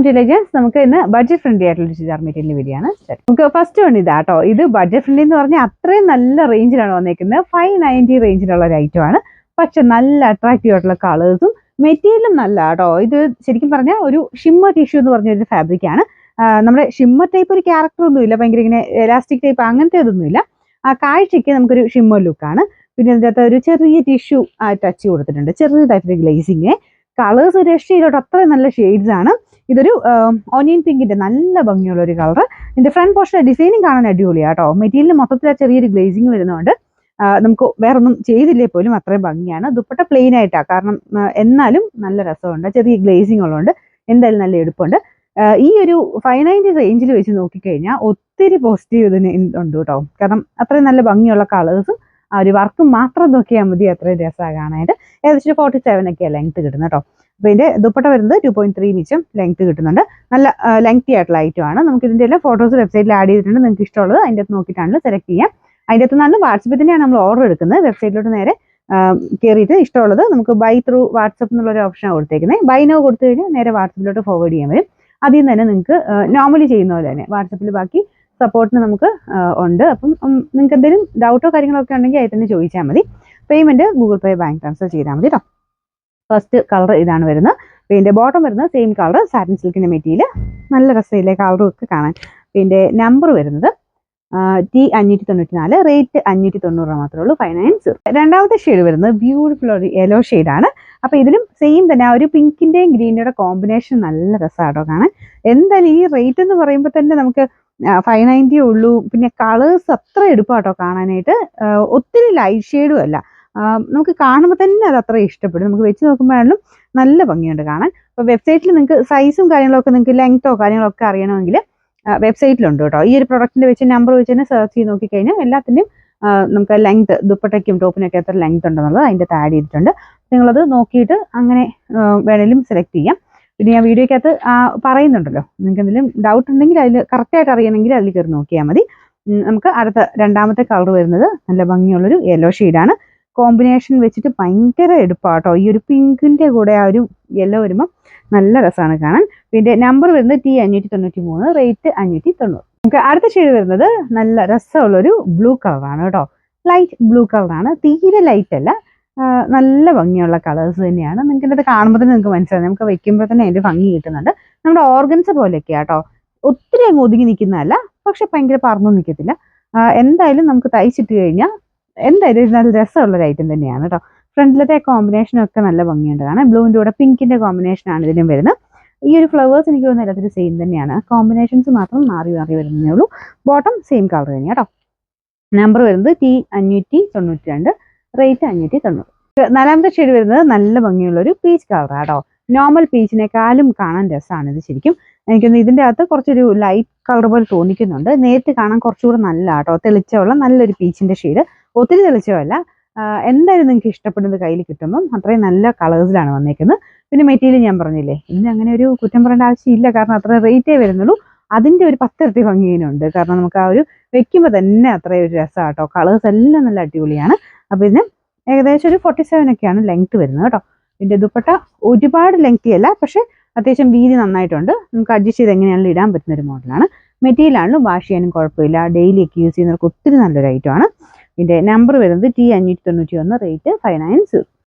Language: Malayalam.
ഇന്റലിജൻസ് നമുക്ക് ഇന്ന് ബഡ്ജറ്റ് ഫ്രണ്ട്ലി ആയിട്ടുള്ള ചുരിദാർ മെറ്റീരിയൽ വീഡിയോ ആണ്. നമുക്ക് ഫസ്റ്റ് വൺ ഇതാ കേട്ടോ. ഇത് ബഡ്ജറ്റ് ഫ്രണ്ട്ലി എന്ന് പറഞ്ഞാൽ അത്രയും നല്ല റേഞ്ചിലാണ് വന്നേക്കുന്നത്. 590 റേഞ്ചിലുള്ള ഒരു ഐറ്റം ആണ്. പക്ഷെ നല്ല അട്രാക്റ്റീവ് ആയിട്ടുള്ള കളേഴ്സും മെറ്റീരിയലും നല്ല കേട്ടോ. ഇത് ശരിക്കും പറഞ്ഞാൽ ഒരു ഷിമ്മർ ടിഷ്യൂ എന്ന് പറഞ്ഞ ഒരു ഫാബ്രിക് ആണ്. നമ്മുടെ ഷിമ്മർ ടൈപ്പ് ഒരു ക്യാരക്ടർ ഒന്നുമില്ല, ഭയങ്കര ഇങ്ങനെ എലാസ്റ്റിക് ടൈപ്പ് അങ്ങനത്തെ ഇതൊന്നുമില്ല. ആ കാഴ്ചയ്ക്ക് നമുക്കൊരു ഷിമ്മർ ലുക്കാണ്. പിന്നെ ഇതിനകത്ത് ഒരു ചെറിയ ടിഷ്യൂ ടച്ച് കൊടുത്തിട്ടുണ്ട്, ചെറിയതായിട്ടൊരു ഗ്ലേസിങ്. കളേഴ്സ് ഒരു രക്ഷയിലോട്ട് അത്രയും നല്ല ഷെയ്ഡ്സ് ആണ്. ഇതൊരു ഓനിയൻ പിങ്കിന്റെ നല്ല ഭംഗിയുള്ള ഒരു കളർ. ഇതിന്റെ ഫ്രണ്ട് പോർഷൻ ഡിസൈനിങ് കാണാൻ അടിപൊളിയാണ് കേട്ടോ. മെറ്റീരിയൽ മൊത്തത്തിൽ ചെറിയൊരു ഗ്ലേസിങ് വരുന്നതുകൊണ്ട് നമുക്ക് വേറെ ഒന്നും ചെയ്തില്ലേ പോലും അത്രയും ഭംഗിയാണ്. ദുപ്പട്ട പ്ലെയിൻ ആയിട്ടാണ്, കാരണം എന്നാലും നല്ല രസമുണ്ട്. ചെറിയ ഗ്ലേസിങ് ഉള്ളതുകൊണ്ട് എന്തായാലും നല്ല എടുപ്പുണ്ട്. ഈ ഒരു 590 റേഞ്ചിൽ വെച്ച് നോക്കിക്കഴിഞ്ഞാൽ ഒത്തിരി പോസിറ്റീവ് ഇതിന് ഉണ്ട് കേട്ടോ. കാരണം അത്രയും നല്ല ഭംഗിയുള്ള കളേഴ്സും ആ ഒരു വർക്ക് മാത്രം നോക്കിയാൽ മതി, അത്രയും രസമാണ് കാണാനായിട്ട്. ഏകദേശം 47 ഒക്കെയാണ് ലെങ്ത് കിട്ടുന്നത് കേട്ടോ. അപ്പോൾ ഇതിന്റെ ദുപ്പട്ട വരുന്നത് 2.3 മീറ്റർ ലെങ്ത് കിട്ടുന്നുണ്ട്. നല്ല ലെങ്തി ആയിട്ടുള്ള ഐറ്റം ആണ്. നമുക്ക് ഇതിന്റെ എല്ലാം ഫോട്ടോസ് വെബ്സൈറ്റിൽ ആഡ് ചെയ്തിട്ടുണ്ട്. നിങ്ങൾക്ക് ഇഷ്ടമുള്ളത് അതിൻ്റെ അകത്ത് നോക്കിയിട്ടാണ് സെലക്ട് ചെയ്യാം. അതിൻ്റെ അകത്ത് നിന്നാണ് വാട്സപ്പിൽ തന്നെയാണ് നമ്മൾ ഓർഡർ എടുക്കുന്നത്. വെബ്സൈറ്റിലോട്ട് നേരെ കയറിയിട്ട് ഇഷ്ടമുള്ളത് നമുക്ക് ബൈ ത്രൂ വാട്സപ്പ് എന്നുള്ളൊരു ഓപ്ഷനാണ് കൊടുത്തേക്കുന്നത്. ബൈ നോ കൊടുത്തു കഴിഞ്ഞാൽ നേരെ വാട്സപ്പിലോട്ട് ഫോർവേഡ് ചെയ്യാൻ വരും. അതിൽ നിന്ന് തന്നെ നിങ്ങൾക്ക് നോർമലി ചെയ്യുന്ന പോലെ തന്നെ വാട്സപ്പിൽ ബാക്കി സപ്പോർട്ടിന് നമുക്ക് ഉണ്ട്. അപ്പം നിങ്ങൾക്ക് എന്തെങ്കിലും ഡൗട്ടോ കാര്യങ്ങളൊക്കെ ഉണ്ടെങ്കിൽ അതിൽ തന്നെ ചോദിച്ചാൽ മതി. പേയ്മെന്റ് ഗൂഗിൾ പേ, ബാങ്ക് ട്രാൻസ്ഫർ ചെയ്താൽ മതി കേട്ടോ. ഫസ്റ്റ് കളർ ഇതാണ് വരുന്നത്. പിന്നെ ബോട്ടം വരുന്നത് സെയിം കളർ, സാറ്റിൻ സിൽക്കിന്റെ മെറ്റീരിയൽ, നല്ല രസമില്ലേ കളറും ഒക്കെ കാണാൻ. പിന്നെ നമ്പർ വരുന്നത് T594, റേറ്റ് 590 മാത്രമേ ഉള്ളൂ, 590. രണ്ടാമത്തെ ഷെയ്ഡ് വരുന്നത് ബ്യൂട്ടിഫുൾ ഒരു യെല്ലോ ഷെയ്ഡാണ്. അപ്പൊ ഇതിലും സെയിം തന്നെ ആ ഒരു പിങ്കിന്റെയും ഗ്രീനിന്റെയും കോമ്പിനേഷൻ നല്ല രസമാട്ടോ കാണാൻ. എന്തായാലും ഈ റേറ്റ് എന്ന് പറയുമ്പോൾ തന്നെ നമുക്ക് 590 ഉള്ളൂ. പിന്നെ കളേഴ്സ് അത്ര എടുപ്പാട്ടോ കാണാനായിട്ട്. ഒത്തിരി ലൈറ്റ് ഷെയ്ഡും അല്ല, നമുക്ക് കാണുമ്പോൾ തന്നെ അത് അത്ര ഇഷ്ടപ്പെടും. നമുക്ക് വെച്ച് നോക്കുമ്പോഴാണെങ്കിലും നല്ല ഭംഗിയുണ്ട് കാണാൻ. അപ്പോൾ വെബ്സൈറ്റിൽ നിങ്ങൾക്ക് സൈസും കാര്യങ്ങളൊക്കെ, നിങ്ങൾക്ക് ലെങ്തോ കാര്യങ്ങളൊക്കെ അറിയണമെങ്കിൽ വെബ്സൈറ്റിലുണ്ട് കേട്ടോ. ഈ ഒരു പ്രൊഡക്റ്റിന്റെ വെച്ച് നമ്പർ വെച്ച് തന്നെ സെർച്ച് ചെയ്ത് നോക്കിക്കഴിഞ്ഞാൽ എല്ലാത്തിൻ്റെയും നമുക്ക് ലെങ്ത്, ദുപ്പട്ടയ്ക്കും ടോപ്പിനൊക്കെ എത്ര ലെങ്ത് ഉണ്ടെന്നുള്ളത് അതിൻ്റെ ആഡ് ചെയ്തിട്ടുണ്ട്. നിങ്ങളത് നോക്കിയിട്ട് അങ്ങനെ വേണേലും സെലക്ട് ചെയ്യാം. പിന്നെ ഞാൻ വീഡിയോക്കകത്ത് പറയുന്നുണ്ടല്ലോ, നിങ്ങൾക്ക് എന്തെങ്കിലും ഡൗട്ട് ഉണ്ടെങ്കിൽ അതിൽ കറക്റ്റായിട്ട് അറിയണമെങ്കിൽ അതിൽ കയറി നോക്കിയാൽ മതി. നമുക്ക് അടുത്ത രണ്ടാമത്തെ കളർ വരുന്നത് നല്ല ഭംഗിയുള്ളൊരു യെല്ലോ ഷെയ്ഡാണ്. കോമ്പിനേഷൻ വെച്ചിട്ട് ഭയങ്കര എടുപ്പാട്ടോ. ഈ ഒരു പിങ്കിന്റെ കൂടെ ആ ഒരു യെല്ലോ വരുമ്പോൾ നല്ല രസമാണ് കാണാൻ. പിന്നെ നമ്പർ വരുന്നത് T593, റേറ്റ് 590. നമുക്ക് അടുത്ത ഷെയ്ഡ് വരുന്നത് നല്ല രസമുള്ളൊരു ബ്ലൂ കളറാണ് കേട്ടോ. ലൈറ്റ് ബ്ലൂ കളറാണ്, തീരെ ലൈറ്റ് അല്ല, നല്ല ഭംഗിയുള്ള കളേഴ്സ് തന്നെയാണ്. നിങ്ങൾക്ക് ഇത് കാണുമ്പോൾ തന്നെ നിങ്ങൾക്ക് മനസ്സിലാവും, നമുക്ക് വെക്കുമ്പോൾ തന്നെ അതിന്റെ ഭംഗി കിട്ടുന്നുണ്ട്. നമ്മുടെ ഓർഗൻസ് പോലെയൊക്കെയാ കേട്ടോ. ഒത്തിരി അങ്ങ് ഒതുങ്ങി നിൽക്കുന്നതല്ല, പക്ഷെ ഭയങ്കര പറന്നു നിൽക്കത്തില്ല. എന്തായാലും നമുക്ക് തയ്ച്ചിട്ട് കഴിഞ്ഞാൽ എന്തായാലും നല്ല രസമുള്ളൊരു ഐറ്റം തന്നെയാണ് കേട്ടോ. ഫ്രണ്ടിലത്തെ കോമ്പിനേഷനൊക്കെ നല്ല ഭംഗിയുണ്ട് കാണാൻ. ബ്ലൂവിൻ്റെ കൂടെ പിങ്കിന്റെ കോമ്പിനേഷനാണ് ഇതിനും വരുന്നത്. ഈ ഒരു ഫ്ലവേഴ്സ് എനിക്ക് തോന്നുന്നു എല്ലാത്തിനും സെയിം തന്നെയാണ്, കോമ്പിനേഷൻസ് മാത്രം മാറി മാറി വരുന്നേ ഉള്ളൂ. ബോട്ടം സെയിം കളർ തന്നെയാണ് കേട്ടോ. നമ്പർ വരുന്നത് T592, റേറ്റ് 590. നാലാമത്തെ ഷെയ്ഡ് വരുന്നത് നല്ല ഭംഗിയുള്ളൊരു പീച്ച് കളറാണ് കേട്ടോ. നോർമൽ പീച്ചിനേക്കാളും കാണാൻ രസമാണ് ഇത് ശരിക്കും. എനിക്കൊന്ന് ഇതിൻ്റെ അകത്ത് കുറച്ചൊരു ലൈറ്റ് കളർ പോലെ തോന്നിക്കുന്നുണ്ട്. നേരിട്ട് കാണാൻ കുറച്ചുകൂടെ നല്ല കേട്ടോ, തെളിച്ചമുള്ള നല്ലൊരു പീച്ചിന്റെ ഷെയ്ഡ്, ഒത്തിരി തെളിച്ചമല്ല. എന്തായാലും നിങ്ങൾക്ക് ഇഷ്ടപ്പെടുന്നത് കയ്യിൽ കിട്ടുമ്പം അത്രയും നല്ല കളേഴ്സിലാണ് വന്നേക്കുന്നത്. പിന്നെ മെറ്റീരിയൽ ഞാൻ പറഞ്ഞില്ലേ, ഇന്ന് അങ്ങനെ ഒരു കുറ്റം പറയേണ്ട ആവശ്യമില്ല, കാരണം അത്ര റേറ്റേ വരുന്നുള്ളൂ. അതിൻ്റെ ഒരു 10 ഇരട്ടി ഭംഗിയുണ്ട്, കാരണം നമുക്ക് ആ ഒരു വെക്കുമ്പോൾ തന്നെ അത്രയും ഒരു രസമാണ് കേട്ടോ. കളേഴ്സ് എല്ലാം നല്ല അടിപൊളിയാണ്. അപ്പോൾ ഇതിന് ഏകദേശം ഒരു 47 ഒക്കെയാണ് ലെങ്ത് വരുന്നത് കേട്ടോ. ഇതിൻ്റെ ദുപ്പട്ട ഒരുപാട് ലെങ്തി അല്ല, പക്ഷെ അത്യാവശ്യം വീതി നന്നായിട്ടുണ്ട്. നമുക്ക് അഡ്ജസ്റ്റ് ചെയ്ത് എങ്ങനെയാണെങ്കിലും ഇടാൻ പറ്റുന്ന ഒരു മോഡലാണ്. മെറ്റീരിയലാണെങ്കിലും വാഷ് ചെയ്യാനും കുഴപ്പമില്ല, ഡെയിലി ഒക്കെ യൂസ് ചെയ്യുന്നവർക്ക് ഒത്തിരി നല്ലൊരു ഐറ്റമാണ്. ഇതിൻ്റെ നമ്പർ വരുന്നത് T591, റേറ്റ് 590.